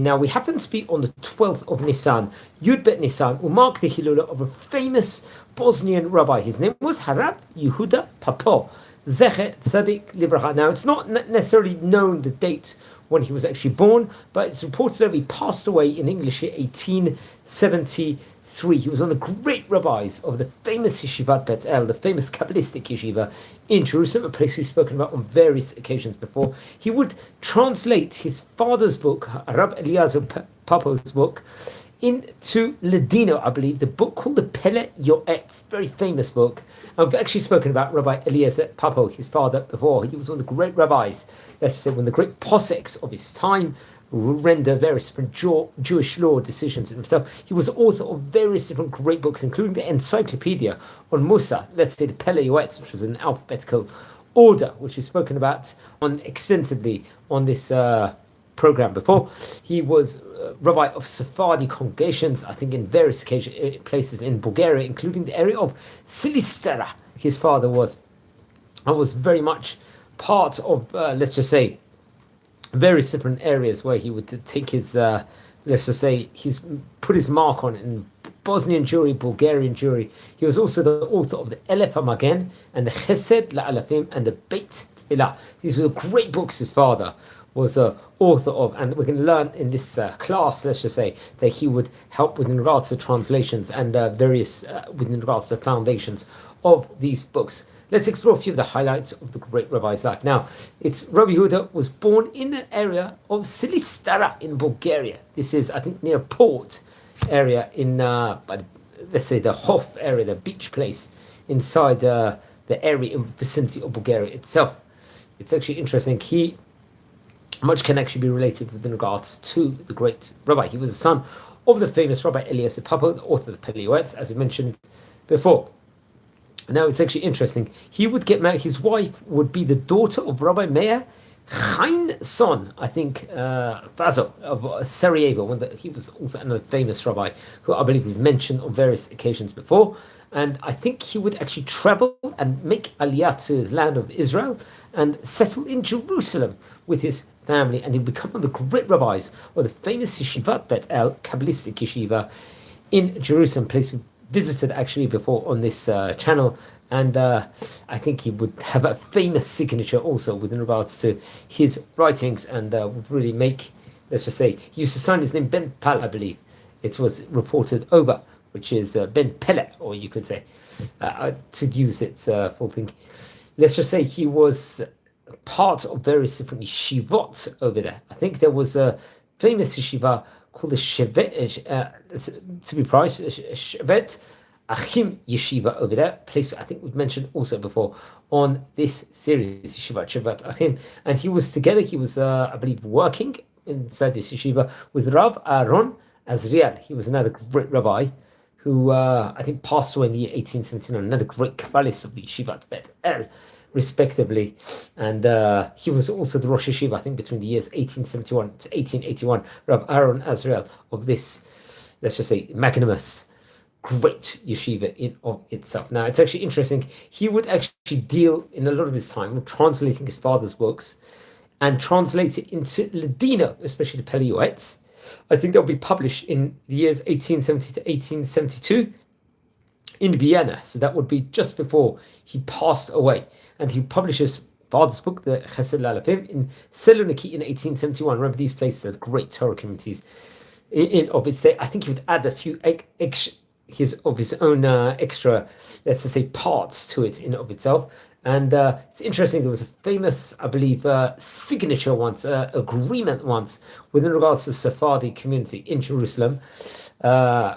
Now, we happen to be on the 12th of Nisan, Yud Bet Nisan, will mark the Hilula of a famous Bosnian rabbi. His name was Rabbi Yehuda Papo, Zecher Tzadik Libracha. Now, it's not necessarily known the date when he was actually born, but it's reported that he passed away in English year 1873. He was one of the great rabbis of the famous Yeshivat Bet El, the famous Kabbalistic yeshiva in Jerusalem, a place we've spoken about on various occasions before. He would translate his father's book, Rabbi Yehuda Papo's book, into Lelאדינו, I believe, the book called the Yועץ, very famous book. And we've actually spoken about Rabbi Yehuda Papo, his father, before. He was one of the great rabbis, let's say one of the great poseks of his time, who would render various different Jewish law decisions himself. He was author of various different great books, including the encyclopedia on Musa, let's say the Yועץ, which was an alphabetical order, which is spoken about extensively on this program before. He was rabbi of Sephardi congregations, I think in various places in Bulgaria, including the area of Silistera. His father was very much part of, let's just say, various different areas where he would take his, let's just say, put his mark on it in Bosnian Jewry, Bulgarian Jewry. He was also the author of the Elef HaMagen and the Chesed LaAlafim and the Beit Tfilah. These were the great books his father was author of, and we can learn in this class, let's just say, that he would help with in regards to translations and various within regards to foundations of these books. Let's explore a few of the highlights of the great rabbi's life. Now, Rabbi Yehuda was born in the area of Silistera in Bulgaria. This is, I think, near a port area in, let's say, the Hof area, the beach place inside the area in vicinity of Bulgaria itself. It's actually interesting. Much can actually be related with regards to the great rabbi. He was the son of the famous Rabbi Yehuda Papo, the author of the Yועץ, as we mentioned before. Now, it's actually interesting. He would get married. His wife would be the daughter of Rabbi Meir Chaim Son, I think, Vazo of Sarajevo. He was also another famous rabbi who I believe we've mentioned on various occasions before. And I think he would actually travel and make aliyah to the land of Israel and settle in Jerusalem with his family. And he'd become one of the great rabbis of the famous Yeshivat Bet El, Kabbalistic yeshiva in Jerusalem, place we visited actually before on this channel. And I think he would have a famous signature also within regards to his writings, and would really make, let's just say, he used to sign his name Ben Pal, I believe it was reported over, which is Ben Pele, or you could say, to use its full thing. Let's just say he was part of various different yeshivot over there. I think there was a famous yeshiva called the Shevet, to be precise, Shevet Achim Yeshiva over there, place I think we've mentioned also before on this series, Shevet Achim, and he was, I believe, working inside this yeshiva with Rav Aaron Azriel. He was another great rabbi who I think passed away in the year 1879, another great Kabbalist of the Yeshivat Bet El, respectively, and he was also the Rosh Yeshiva, I think, between the years 1871 to 1881, Rav Aaron Azriel of this, let's just say, magnanimous great yeshiva in of itself. Now, it's actually interesting. He would actually deal in a lot of his time with translating his father's books and translate it into Lelאדינו, especially the Yועץ. I think they'll be published in the years 1870 to 1872 in Vienna. So that would be just before he passed away. And he published his father's book, the Chesed LaAlafim, in Saloniki in 1871. Remember, these places are great Torah communities in of its day. I think he would add a few of his own extra, let's just say, parts to it in of itself. And it's interesting, there was a famous, I believe, signature once, agreement once, within regards to the Sephardi community in Jerusalem,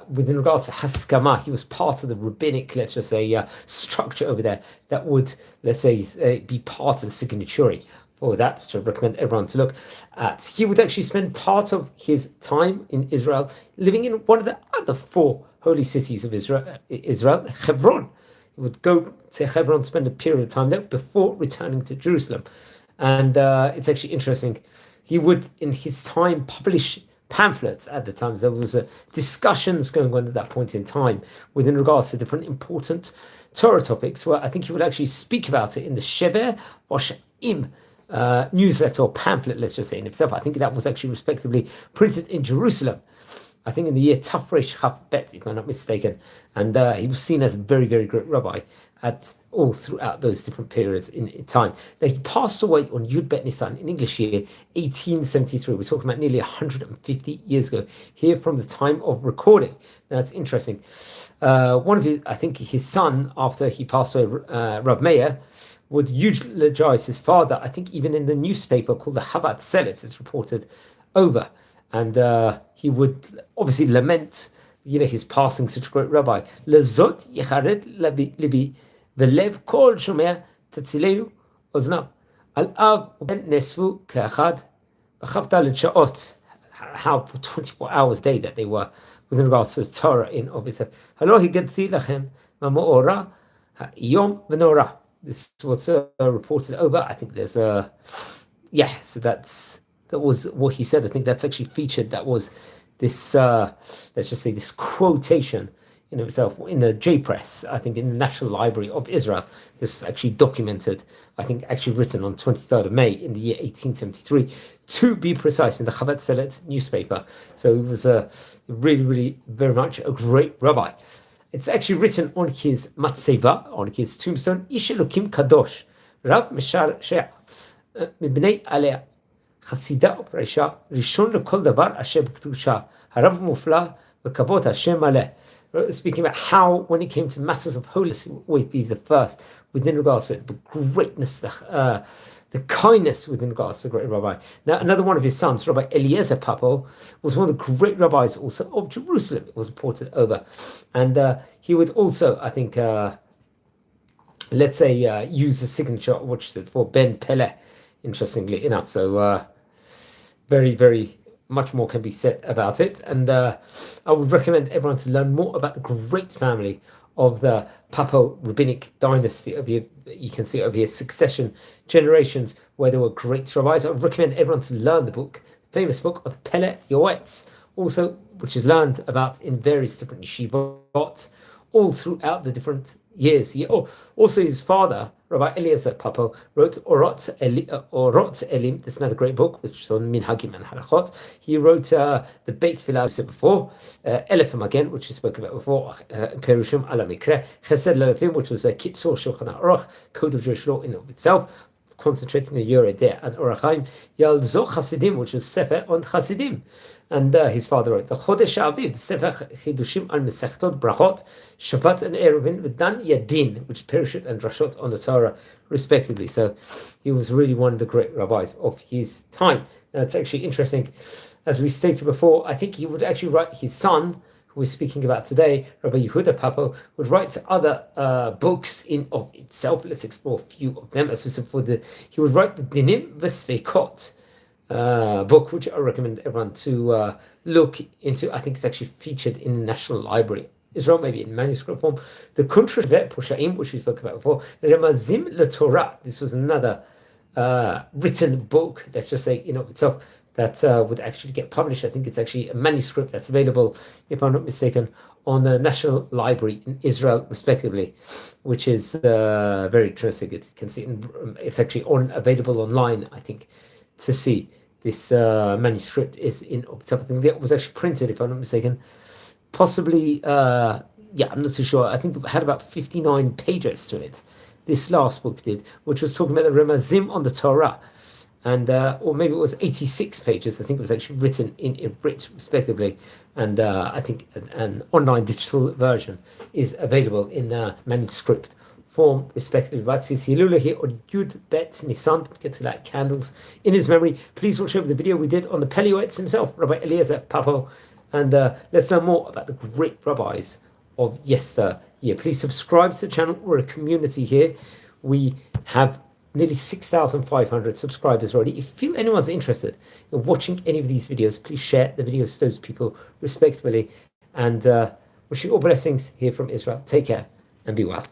within regards to Haskama. He was part of the rabbinic, let's just say, structure over there that would, let's say, be part of the signatory for that, which I recommend everyone to look at. He would actually spend part of his time in Israel, living in one of the other four holy cities of Israel, Hebron. He would go to Hebron, spend a period of time there before returning to Jerusalem. And it's actually interesting. He would, in his time, publish pamphlets at the time. There was discussions going on at that point in time within regards to different important Torah topics, where I think he would actually speak about it in the Shever Oshaim newsletter or pamphlet, let's just say, in himself. I think that was actually respectively printed in Jerusalem, I think in the year Tafresh Chaf Bet, if I'm not mistaken. And he was seen as a very, very great rabbi at all throughout those different periods in time. Now, he passed away on Yud Bet Nisan in English year 1873. We're talking about nearly 150 years ago, here from the time of recording. Now, it's interesting. One of his, I think his son, after he passed away, Rab Meir, would eulogize his father, I think even in the newspaper called the Chabad Selet, it's reported over. And he would obviously lament, his passing, such a great rabbi. Lezot yechared libi velev kol shomea tatzilenu oznav al av ben nesvu keachad v'chavta l'shaot. How for 24 hours a day that they were with regards to the Torah in of itself. Halo higadti lachem ma'ora yom v'nora. This was reported over. I think there's a so that was what he said. I think that's actually featured. That was this, let's just say, this quotation in itself in the J Press, I think in the National Library of Israel. This is actually documented, I think actually written on 23rd of May in the year 1873, to be precise, in the Chabad Selet newspaper. So he was really, really very much a great rabbi. It's actually written on his matzeva, on his tombstone, Ish Elokim Kadosh, Rav Meshar Shea, Mibnei Alea. חסידה ופרישה, ראשון לכל דבר אשר בקדושה, הרב מופלא וכבוד השם מלא. Speaking about how, when it came to matters of holiness, he would always be the first within regards to it, the greatness, the kindness within regards to the great rabbi. Now, another one of his sons, Rabbi Yehuda Papo, was one of the great rabbis also of Jerusalem. It was reported over. And he would also, I think, let's say, use the signature, what you said, for Ben Pele, interestingly enough. So, very, very much more can be said about it. And I would recommend everyone to learn more about the great family of the Papo rabbinic dynasty over here. You can see over here succession generations where there were great rabbis. I would recommend everyone to learn the book, the famous book of Pele Yועץ, also, which is learned about in various different yeshivot all throughout the different years. Also, his father, Rabbi Yehuda Papo, wrote Orot Elim. This is another great book, which is on Minhagim and Halachot. He wrote the Beit Filah, I said before, Elefim again, which we spoke about before, Perushim ala Mikre, Chesed Lelefim, which was a Kitzur Shulchan Aruch, Code of Jewish Law in of itself, concentrating on Yoreh and Orach Chaim, Yalzo Chasidim, which was Sefer on Chasidim. And his father wrote the Chodesh Aviv, Sefer Chidushim al Mesechtot Brachot, Shabbat and Eruvin, V'dan Yadin, which Perushit and Drashot on the Torah, respectively. So he was really one of the great rabbis of his time. Now it's actually interesting, as we stated before, I think he would actually write, his son, who we're speaking about today, Rabbi Yehuda Papo, would write other books in of itself. Let's explore a few of them. As we said before, he would write the Dinim V'Sveikot book, which I recommend everyone to look into. I think it's actually featured in the National Library Israel, maybe in manuscript form. The Kuntra Vet Poshaim, which we spoke about before. Remazim LeTorah. This was another written book, let's just say, itself, that would actually get published. I think it's actually a manuscript that's available, if I'm not mistaken, on the National Library in Israel, respectively, which is very interesting. You can see it's actually available online, I think, to see. This manuscript is in something that was actually printed, if I'm not mistaken, possibly, I'm not too sure. I think it had about 59 pages to it. This last book did, which was talking about the Remazim on the Torah, and or maybe it was 86 pages. I think it was actually written in Ivrit, respectively, and I think an online digital version is available in manuscript form, respectively. Vatsis Hilula here on Yud Bet Nisan, get to light candles in his memory. Please watch over the video we did on the Yועץ himself, Rabbi Yehuda Papo, and let's learn more about the great rabbis of yesteryear. Please subscribe to the channel. We're a community here. We have nearly 6,500 subscribers already. If you feel anyone's interested in watching any of these videos, please share the videos to those people respectively, and wish you all blessings here from Israel. Take care and be well.